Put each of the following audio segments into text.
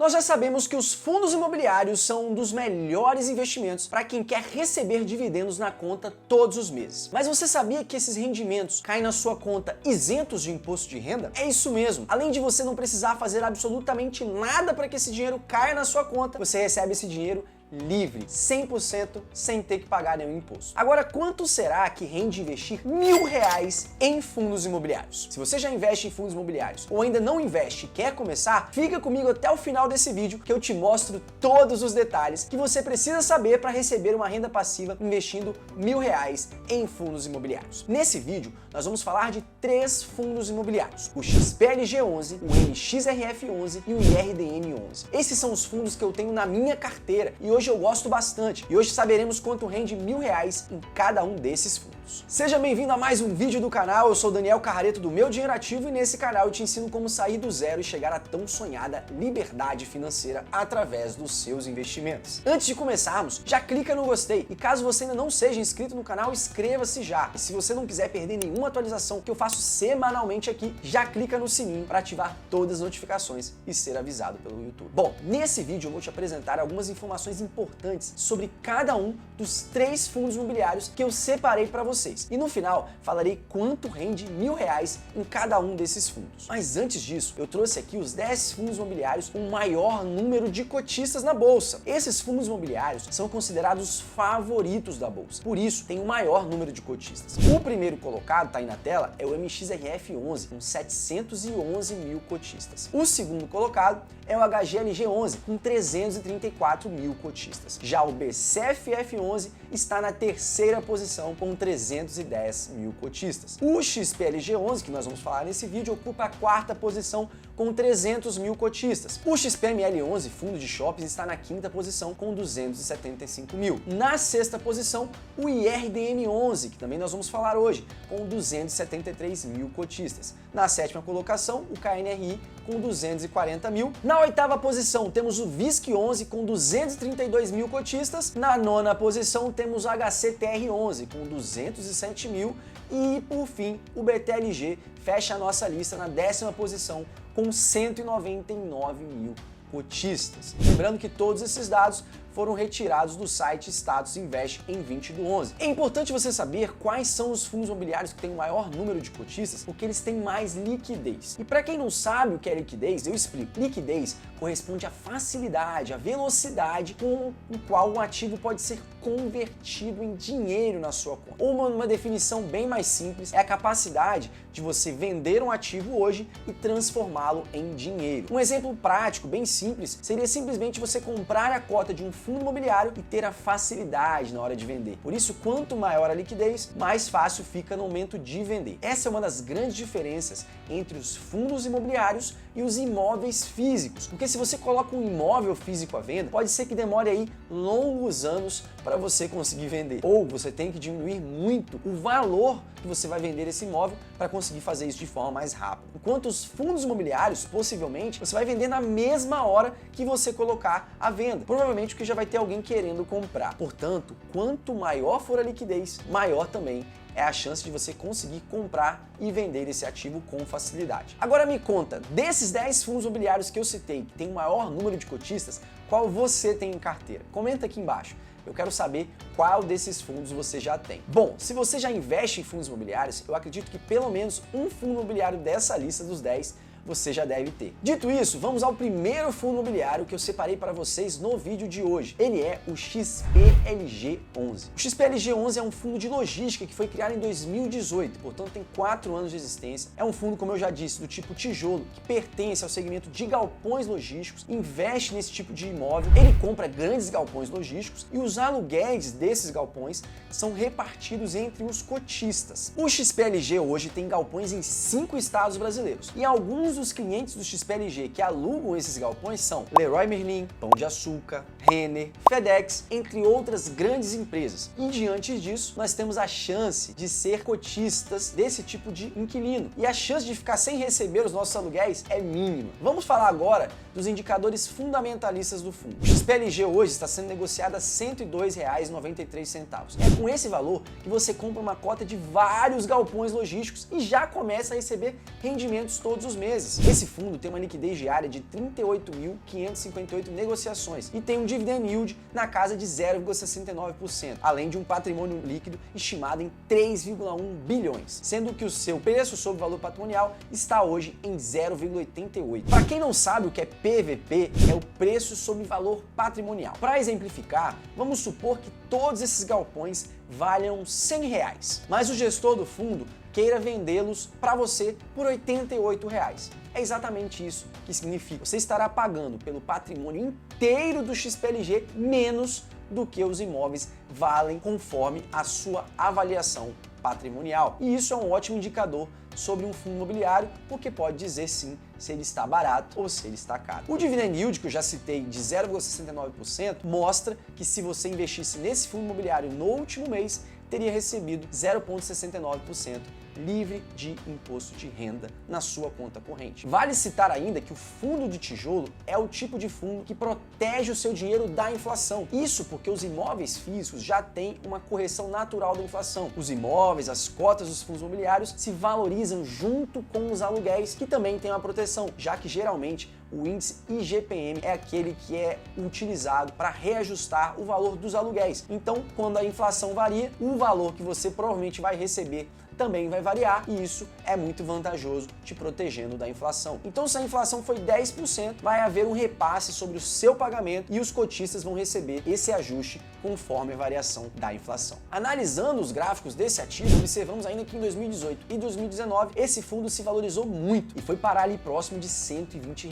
Nós já sabemos que os fundos imobiliários são um dos melhores investimentos para quem quer receber dividendos na conta todos os meses. Mas você sabia que esses rendimentos caem na sua conta isentos de imposto de renda? É isso mesmo. Além de você não precisar fazer absolutamente nada para que esse dinheiro caia na sua conta, você recebe esse dinheiro livre, 100% sem ter que pagar nenhum imposto. Agora, quanto será que rende investir R$1.000 em fundos imobiliários? Se você já investe em fundos imobiliários ou ainda não investe e quer começar, fica comigo até o final desse vídeo que eu te mostro todos os detalhes que você precisa saber para receber uma renda passiva investindo R$1.000 em fundos imobiliários. Nesse vídeo, nós vamos falar de 3 fundos imobiliários: o XPLG11, o MXRF11 e o IRDM11. Esses são os fundos que eu tenho na minha carteira e hoje eu gosto bastante, e hoje saberemos quanto rende R$1.000 em cada um desses fundos. Seja bem-vindo a mais um vídeo do canal. Eu sou Daniel Carrareto do Meu Dinheiro Ativo e nesse canal eu te ensino como sair do zero e chegar à tão sonhada liberdade financeira através dos seus investimentos. Antes de começarmos, já clica no gostei e caso você ainda não seja inscrito no canal, inscreva-se já. E se você não quiser perder nenhuma atualização que eu faço semanalmente aqui, já clica no sininho para ativar todas as notificações e ser avisado pelo YouTube. Bom, nesse vídeo eu vou te apresentar algumas informações importantes sobre cada um dos 3 fundos imobiliários que eu separei para vocês. E no final, falarei quanto rende R$1.000 em cada um desses fundos. Mas antes disso, eu trouxe aqui os 10 fundos imobiliários com o maior número de cotistas na bolsa. Esses fundos imobiliários são considerados favoritos da bolsa, por isso tem o maior número de cotistas. O primeiro colocado, tá aí na tela, é o MXRF11, com 711 mil cotistas. O segundo colocado é o HGLG11, com 334 mil cotistas. Já o BCFF11 está na terceira posição, com 310 mil cotistas. O XPLG11, que nós vamos falar nesse vídeo, ocupa a 4ª posição, com 300 mil cotistas. O XPML11, fundo de shoppings, está na 5ª posição, com 275 mil. Na 6ª posição, o IRDM11, que também nós vamos falar hoje, com 273 mil cotistas. Na 7ª colocação, o KNRI, com 240 mil. Na 8ª posição, temos o VISC11, com 232 mil cotistas. Na 9ª posição, temos o HCTR11, com 207 mil. E, por fim, o BTLG fecha a nossa lista na 10ª posição, com 199 mil cotistas. Lembrando que todos esses dados foram retirados do site Status Invest em 20/11. É importante você saber quais são os fundos imobiliários que têm o maior número de cotistas, porque eles têm mais liquidez. E para quem não sabe o que é liquidez, eu explico. Liquidez corresponde à facilidade, à velocidade com o qual um ativo pode ser convertido em dinheiro na sua conta. Uma definição bem mais simples é a capacidade de você vender um ativo hoje e transformá-lo em dinheiro. Um exemplo prático, bem simples, seria simplesmente você comprar a cota de um fundo imobiliário e ter a facilidade na hora de vender. Por isso, quanto maior a liquidez, mais fácil fica no momento de vender. Essa é uma das grandes diferenças entre os fundos imobiliários e os imóveis físicos. Porque se você coloca um imóvel físico à venda, pode ser que demore aí longos anos para você conseguir vender. Ou você tem que diminuir muito o valor que você vai vender esse imóvel para conseguir fazer isso de forma mais rápida. Enquanto os fundos imobiliários, possivelmente, você vai vender na mesma hora que você colocar à venda. Provavelmente porque já vai ter alguém querendo comprar. Portanto, quanto maior for a liquidez, maior também é a chance de você conseguir comprar e vender esse ativo com facilidade. Agora me conta, desses 10 fundos imobiliários que eu citei, que tem o maior número de cotistas, qual você tem em carteira? Comenta aqui embaixo. Eu quero saber qual desses fundos você já tem. Bom, se você já investe em fundos imobiliários, eu acredito que pelo menos um fundo imobiliário dessa lista dos 10 você já deve ter. Dito isso, vamos ao primeiro fundo imobiliário que eu separei para vocês no vídeo de hoje. Ele é o XPLG11. O XPLG11 é um fundo de logística que foi criado em 2018, portanto tem 4 anos de existência. É um fundo, como eu já disse, do tipo tijolo, que pertence ao segmento de galpões logísticos, investe nesse tipo de imóvel, ele compra grandes galpões logísticos e os aluguéis desses galpões são repartidos entre os cotistas. O XPLG hoje tem galpões em 5 estados brasileiros e alguns dos clientes do XPLG que alugam esses galpões são Leroy Merlin, Pão de Açúcar, Renner, FedEx, entre outras grandes empresas. E diante disso, nós temos a chance de ser cotistas desse tipo de inquilino. E a chance de ficar sem receber os nossos aluguéis é mínima. Vamos falar agora dos indicadores fundamentalistas do fundo. O XPLG hoje está sendo negociado a R$ 102,93. É com esse valor que você compra uma cota de vários galpões logísticos e já começa a receber rendimentos todos os meses. Esse fundo tem uma liquidez diária de 38.558 negociações e tem um dividend yield na casa de 0,69%, além de um patrimônio líquido estimado em 3,1 bilhões, sendo que o seu preço sobre valor patrimonial está hoje em 0,88. Para quem não sabe o que é PVP, é o preço sobre valor patrimonial. Para exemplificar, vamos supor que todos esses galpões valham R$ 100, mas o gestor do fundo queira vendê-los para você por R$ 88. É exatamente isso que significa. Você estará pagando pelo patrimônio inteiro do XPLG menos do que os imóveis valem conforme a sua avaliação patrimonial. E isso é um ótimo indicador sobre um fundo imobiliário, porque pode dizer sim se ele está barato ou se ele está caro. O dividend yield, que eu já citei, de 0,69%, mostra que se você investisse nesse fundo imobiliário no último mês, teria recebido 0,69% livre de imposto de renda na sua conta corrente. Vale citar ainda que o fundo de tijolo é o tipo de fundo que protege o seu dinheiro da inflação. Isso porque os imóveis físicos já têm uma correção natural da inflação. Os imóveis, as cotas dos fundos imobiliários se valorizam junto com os aluguéis, que também têm uma proteção, já que geralmente o índice IGPM é aquele que é utilizado para reajustar o valor dos aluguéis. Então, quando a inflação varia, o valor que você provavelmente vai receber também vai variar e isso é muito vantajoso te protegendo da inflação. Então, se a inflação foi 10%, vai haver um repasse sobre o seu pagamento e os cotistas vão receber esse ajuste conforme a variação da inflação. Analisando os gráficos desse ativo, observamos ainda que em 2018 e 2019 esse fundo se valorizou muito e foi parar ali próximo de R$ 120.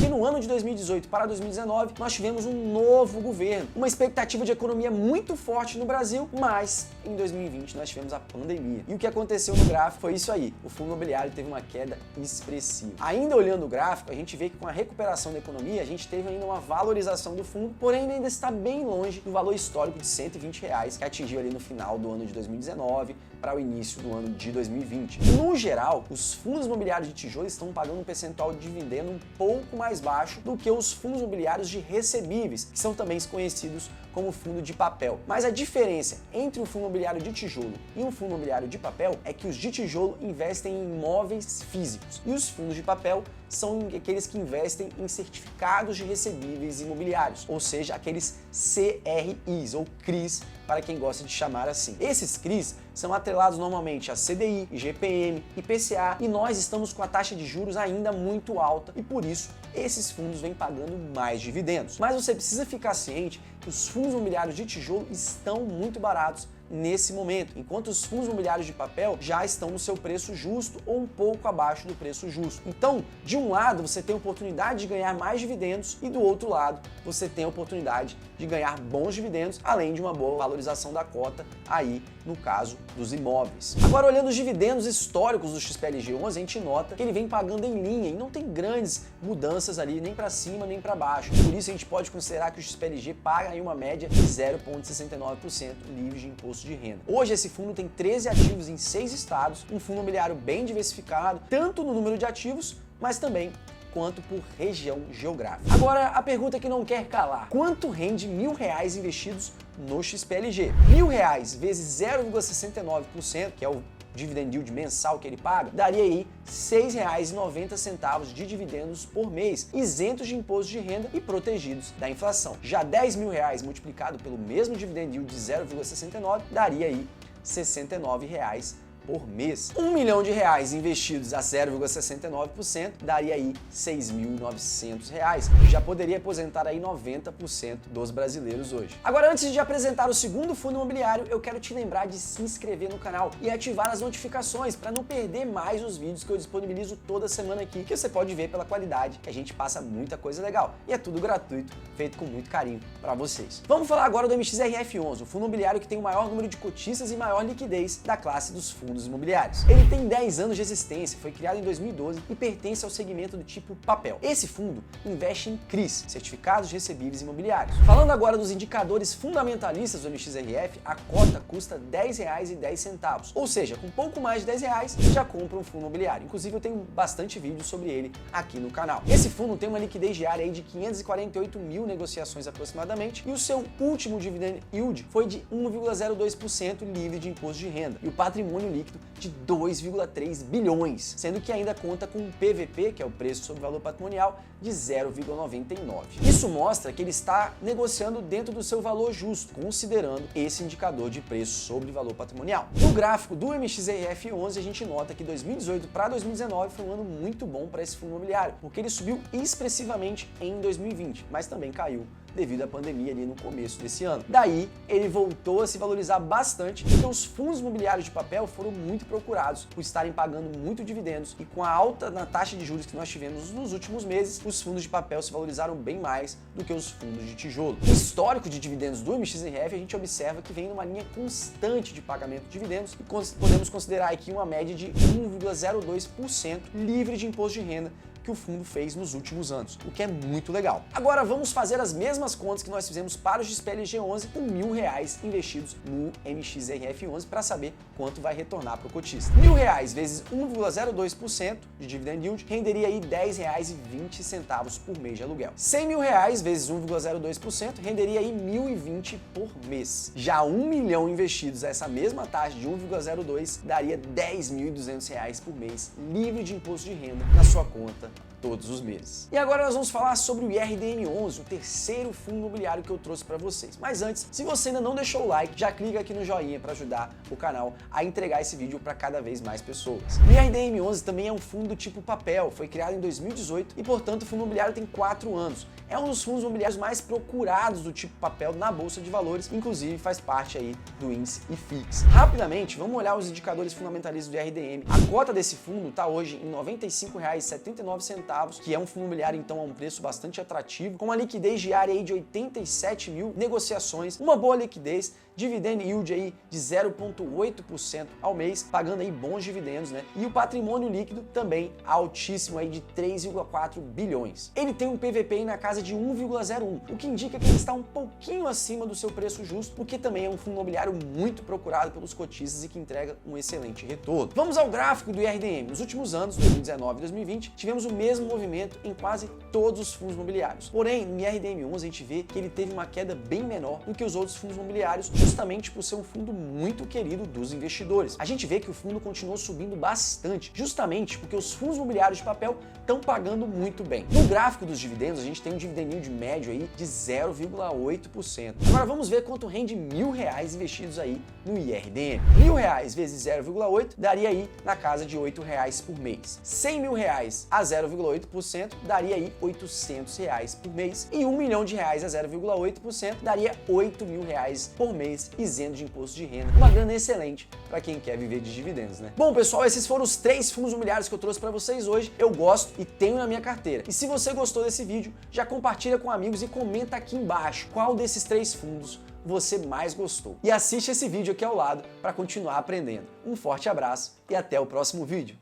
E no ano de 2018 para 2019 nós tivemos um novo governo, uma expectativa de economia muito forte no Brasil, mas em 2020 nós tivemos a pandemia. E o que aconteceu no gráfico foi isso aí, o fundo imobiliário teve uma queda expressiva. Ainda olhando o gráfico, a gente vê que com a recuperação da economia, a gente teve ainda uma valorização do fundo, porém ainda está bem longe do valor histórico de R$ 120 que atingiu ali no final do ano de 2019 para o início do ano de 2020. No geral, os fundos imobiliários de tijolo estão pagando um percentual de dividendo um pouco mais baixo do que os fundos imobiliários de recebíveis, que são também conhecidos como fundo de papel. Mas a diferença entre um fundo imobiliário de tijolo e um fundo imobiliário de papel é que os de tijolo investem em imóveis físicos e os fundos de papel são aqueles que investem em certificados de recebíveis imobiliários, ou seja, aqueles CRIs ou CRIs, para quem gosta de chamar assim. Esses CRIs são atrelados normalmente a CDI, IGPM, IPCA e nós estamos com a taxa de juros ainda muito alta e por isso esses fundos vêm pagando mais dividendos. Mas você precisa ficar ciente que os fundos imobiliários de tijolo estão muito baratos nesse momento, enquanto os fundos imobiliários de papel já estão no seu preço justo ou um pouco abaixo do preço justo. Então, de um lado, você tem a oportunidade de ganhar mais dividendos e do outro lado, você tem a oportunidade de ganhar bons dividendos, além de uma boa valorização da cota aí no caso dos imóveis. Agora, olhando os dividendos históricos do XPLG11, a gente nota que ele vem pagando em linha e não tem grandes mudanças ali, nem para cima nem para baixo. Por isso, a gente pode considerar que o XPLG paga aí uma média de 0,69% livre de imposto de renda. Hoje, esse fundo tem 13 ativos em 6 estados, um fundo imobiliário bem diversificado, tanto no número de ativos, mas também quanto por região geográfica. Agora, a pergunta que não quer calar: quanto rende R$1.000 investidos no XPLG? R$1.000 vezes 0,69%, que é o dividend yield mensal que ele paga, daria aí R$ 6,90 de dividendos por mês, isentos de imposto de renda e protegidos da inflação. Já R$10.000 multiplicado pelo mesmo dividend yield de 0,69 daria aí R$ 69 por mês. R$1 milhão investidos a 0,69% daria aí R$ 6.900, que já poderia aposentar aí 90% dos brasileiros hoje. Agora, antes de apresentar o segundo fundo imobiliário, eu quero te lembrar de se inscrever no canal e ativar as notificações para não perder mais os vídeos que eu disponibilizo toda semana aqui, que você pode ver pela qualidade, que a gente passa muita coisa legal e é tudo gratuito, feito com muito carinho para vocês. Vamos falar agora do MXRF11, o fundo imobiliário que tem o maior número de cotistas e maior liquidez da classe dos fundos fundos imobiliários. Ele tem 10 anos de existência, foi criado em 2012 e pertence ao segmento do tipo papel. Esse fundo investe em CRIs, Certificados de Recebíveis Imobiliários. Falando agora dos indicadores fundamentalistas do MXRF, a cota custa R$10,10, ou seja, com pouco mais de R$10 já compra um fundo imobiliário. Inclusive eu tenho bastante vídeo sobre ele aqui no canal. Esse fundo tem uma liquidez diária aí de 548 mil negociações aproximadamente e o seu último dividend yield foi de 1,02% livre de imposto de renda e o patrimônio líquido de 2,3 bilhões, sendo que ainda conta com um PVP, que é o preço sobre valor patrimonial, de 0,99. Isso mostra que ele está negociando dentro do seu valor justo, considerando esse indicador de preço sobre valor patrimonial. No gráfico do MXRF11, a gente nota que 2018 para 2019 foi um ano muito bom para esse fundo imobiliário, porque ele subiu expressivamente em 2020, mas também caiu devido à pandemia ali no começo desse ano. Daí, ele voltou a se valorizar bastante porque os fundos imobiliários de papel foram muito procurados por estarem pagando muito dividendos e com a alta na taxa de juros que nós tivemos nos últimos meses, os fundos de papel se valorizaram bem mais do que os fundos de tijolo. O histórico de dividendos do MXRF, a gente observa que vem numa linha constante de pagamento de dividendos e podemos considerar aqui uma média de 1,02% livre de imposto de renda que o fundo fez nos últimos anos, o que é muito legal. Agora vamos fazer as mesmas contas que nós fizemos para os SPLG11 com R$1.000 investidos no MXRF11 para saber quanto vai retornar para o cotista. R$1.000 vezes 1,02% de dividend yield renderia aí R$10,20 por mês de aluguel. R$100.000 vezes 1,02% renderia aí R$1.020 por mês. Já R$1 milhão investidos a essa mesma taxa de 1,02 daria R$10.200 por mês livre de imposto de renda na sua conta todos os meses. E agora nós vamos falar sobre o IRDM11, o terceiro fundo imobiliário que eu trouxe para vocês. Mas antes, se você ainda não deixou o like, já clica aqui no joinha para ajudar o canal a entregar esse vídeo para cada vez mais pessoas. O IRDM11 também é um fundo do tipo papel, foi criado em 2018 e, portanto, o fundo imobiliário tem 4 anos. É um dos fundos imobiliários mais procurados do tipo papel na Bolsa de Valores, inclusive faz parte aí do índice IFIX. Rapidamente, vamos olhar os indicadores fundamentalistas do IRDM. A cota desse fundo está hoje em R$ 95,79, que é um fundo imobiliário então a um preço bastante atrativo, com uma liquidez diária aí de 87 mil negociações, uma boa liquidez, dividend yield aí de 0,8% ao mês, pagando aí bons dividendos, né? E o patrimônio líquido também altíssimo aí de 3,4 bilhões. Ele tem um PVP aí na casa de 1,01, o que indica que ele está um pouquinho acima do seu preço justo, porque também é um fundo imobiliário muito procurado pelos cotistas e que entrega um excelente retorno. Vamos ao gráfico do IRDM. Nos últimos anos, 2019 e 2020, tivemos o mesmo movimento em quase todos os fundos imobiliários. Porém, no IRDM11 a gente vê que ele teve uma queda bem menor do que os outros fundos imobiliários, justamente por ser um fundo muito querido dos investidores. A gente vê que o fundo continuou subindo bastante, justamente porque os fundos imobiliários de papel estão pagando muito bem. No gráfico dos dividendos, a gente tem um dividend yield médio aí de 0,8%. Agora vamos ver quanto rende R$1.000 investidos aí no IRDM. R$1.000 vezes 0,8 daria aí na casa de R$8 por mês. R$100.000 a 0,8% daria aí R$800 por mês e R$1 milhão a 0,8% daria R$8.000 por mês isento de imposto de renda. Uma grana excelente para quem quer viver de dividendos, né? Bom, pessoal, esses foram os 3 fundos imobiliários que eu trouxe para vocês hoje. Eu gosto e tenho na minha carteira. E se você gostou desse vídeo, já compartilha com amigos e comenta aqui embaixo qual desses 3 fundos você mais gostou. E assiste esse vídeo aqui ao lado para continuar aprendendo. Um forte abraço e até o próximo vídeo.